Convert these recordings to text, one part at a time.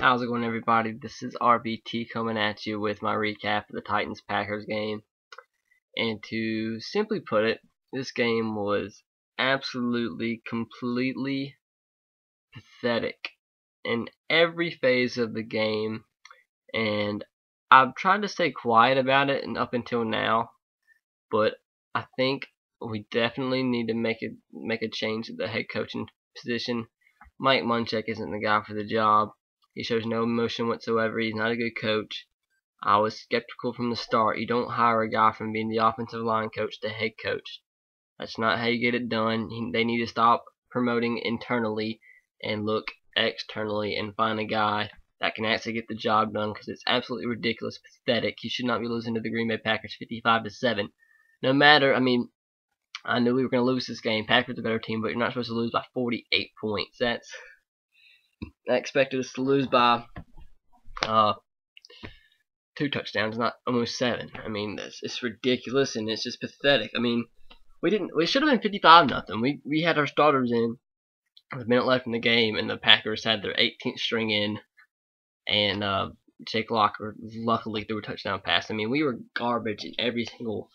How's it going, everybody? This is RBT coming at you with my recap of the Titans-Packers game. And to simply put it, this game was absolutely, completely pathetic in every phase of the game. And I've tried to stay quiet about it and up until now, but I think we definitely need to make a change at the head coaching position. Mike Munchak isn't the guy for the job. He shows no emotion whatsoever. He's not a good coach. I was skeptical from the start. You don't hire a guy from being the offensive line coach to head coach. That's not how you get it done. They need to stop promoting internally and look externally and find a guy that can actually get the job done, because it's absolutely ridiculous, pathetic. He should not be losing to the Green Bay Packers 55-7. No matter, I knew we were going to lose this game. Packers are a better team, but you're not supposed to lose by 48 points. I expected us to lose by 2 touchdowns, not almost 7. It's ridiculous, and it's just pathetic. We should have been 55-0. We had our starters in with a minute left in the game, and the Packers had their 18th string in, and Jake Locker luckily threw a touchdown pass. We were garbage in every single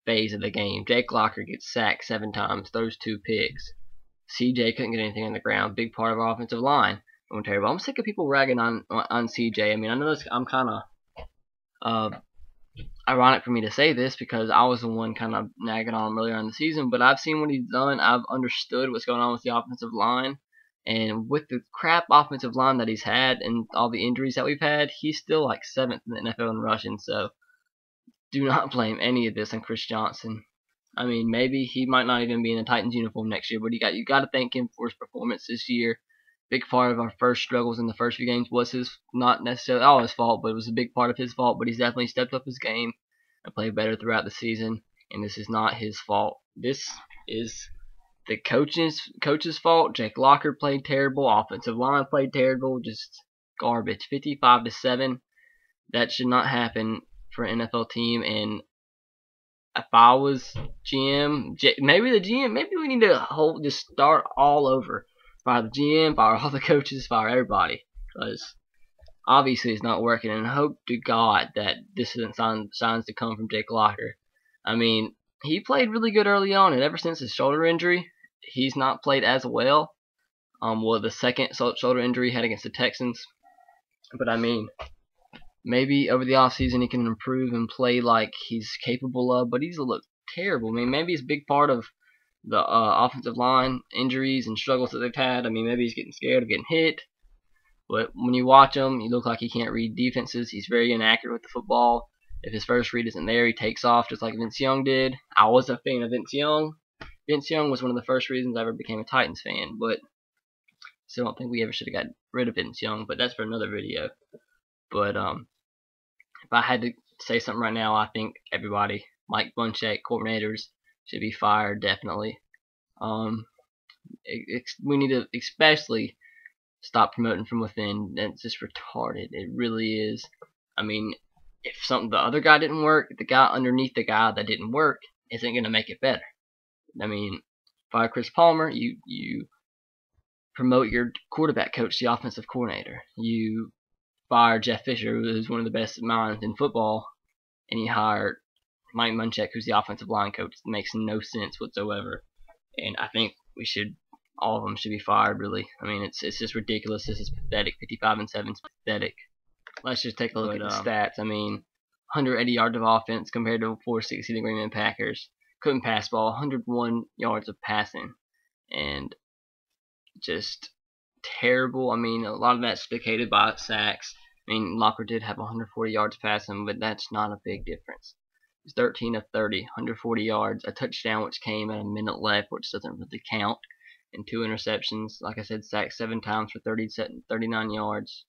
phase of the game. Jake Locker gets sacked 7 times, throws 2 picks. CJ couldn't get anything on the ground. Big part of our offensive line. Terrible. I'm sick of people ragging on CJ. I know this. I'm kind of ironic for me to say this, because I was the one kind of nagging on him earlier in the season. But I've seen what he's done. I've understood what's going on with the offensive line, and with the crap offensive line that he's had and all the injuries that we've had, he's still like 7th in the NFL in rushing. So do not blame any of this on Chris Johnson. Maybe he might not even be in a Titans uniform next year, but you got to thank him for his performance this year. Big part of our first struggles in the first few games was not necessarily all his fault, but it was a big part of his fault. But he's definitely stepped up his game and played better throughout the season, and this is not his fault. This is the coach's fault. Jake Locker played terrible. Offensive line played terrible. Just garbage. 55-7. That should not happen for an NFL team. And if I was GM, maybe we need to just start all over. Fire the GM, fire all the coaches, fire everybody, because obviously it's not working. And I hope to God that this isn't signs to come from Jake Locker. He played really good early on, and ever since his shoulder injury, he's not played as well. The second shoulder injury he had against the Texans. But maybe over the offseason he can improve and play like he's capable of, but he's looked terrible. Maybe it's a big part of the offensive line injuries and struggles that they've had. Maybe he's getting scared of getting hit. But when you watch him, he looks like he can't read defenses. He's very inaccurate with the football. If his first read isn't there, he takes off just like Vince Young did. I was a fan of Vince Young. Vince Young was one of the first reasons I ever became a Titans fan, but still don't think we ever should have got rid of Vince Young, but that's for another video. But if I had to say something right now, I think everybody, Mike Munchak, coordinators, should be fired, definitely. We need to especially stop promoting from within. That's just retarded. It really is. If the other guy didn't work, the guy underneath the guy that didn't work isn't going to make it better. Fire Chris Palmer, you promote your quarterback coach, the offensive coordinator. You fire Jeff Fisher, who's one of the best minds in football, and you hire Mike Munchak, who's the offensive line coach. It makes no sense whatsoever, and I think all of them should be fired, really. It's just ridiculous. This is pathetic. 55-7 is pathetic. Let's just take a look at the stats. 180 yards of offense compared to 460 the Green Bay Packers. Couldn't pass ball. 101 yards of passing, and just terrible. A lot of that's dictated by sacks. Locker did have 140 yards passing, but that's not a big difference. He's 13 of 30, 140 yards, a touchdown which came at a minute left, which doesn't really count, and 2 interceptions. Like I said, sacked 7 times for 39 yards.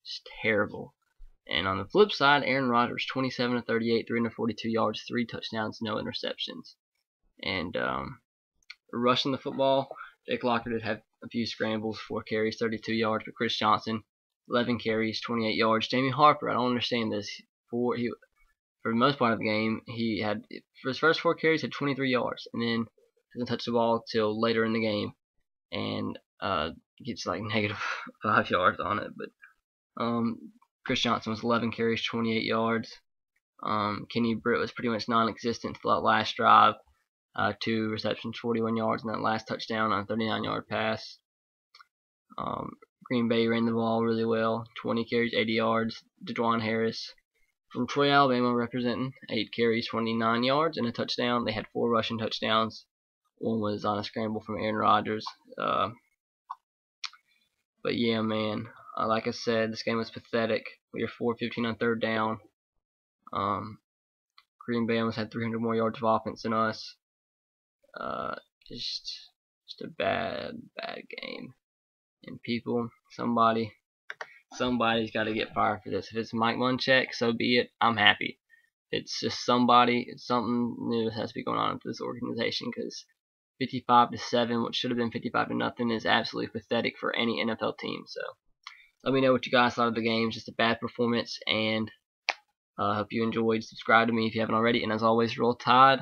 Just terrible. And on the flip side, Aaron Rodgers, 27 of 38, 342 yards, 3 touchdowns, no interceptions. And rushing the football, Jake Locker did have a few scrambles, 4 carries, 32 yards, but Chris Johnson, 11 carries, 28 yards. Jamie Harper, I don't understand this. For the most part of the game, for his first 4 carries, had 23 yards, and then doesn't touch the ball till later in the game, and gets like -5 yards on it. But Chris Johnson was 11 carries, 28 yards. Kenny Britt was pretty much non-existent for that last drive. 2 receptions, 41 yards, and that last touchdown on a 39-yard pass. Green Bay ran the ball really well. 20 carries, 80 yards. DeJuan Harris from Troy, Alabama, representing 8 carries, 29 yards, and a touchdown. They had 4 rushing touchdowns. One was on a scramble from Aaron Rodgers. But yeah, man, like I said, this game was pathetic. We were 4-15 on third down. Green Bay almost had 300 more yards of offense than us. Just a bad game. And people, somebody's got to get fired for this. If it's Mike Munchak, so be it. I'm happy. If it's just somebody, it's something new that has to be going on with this organization, because 55-7, what should have been 55-0, is absolutely pathetic for any NFL team. So let me know what you guys thought of the game. Just a bad performance, and hope you enjoyed. Subscribe to me if you haven't already, and as always, roll Tide,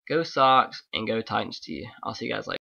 go Sox, and go Titans to you. I'll see you guys later.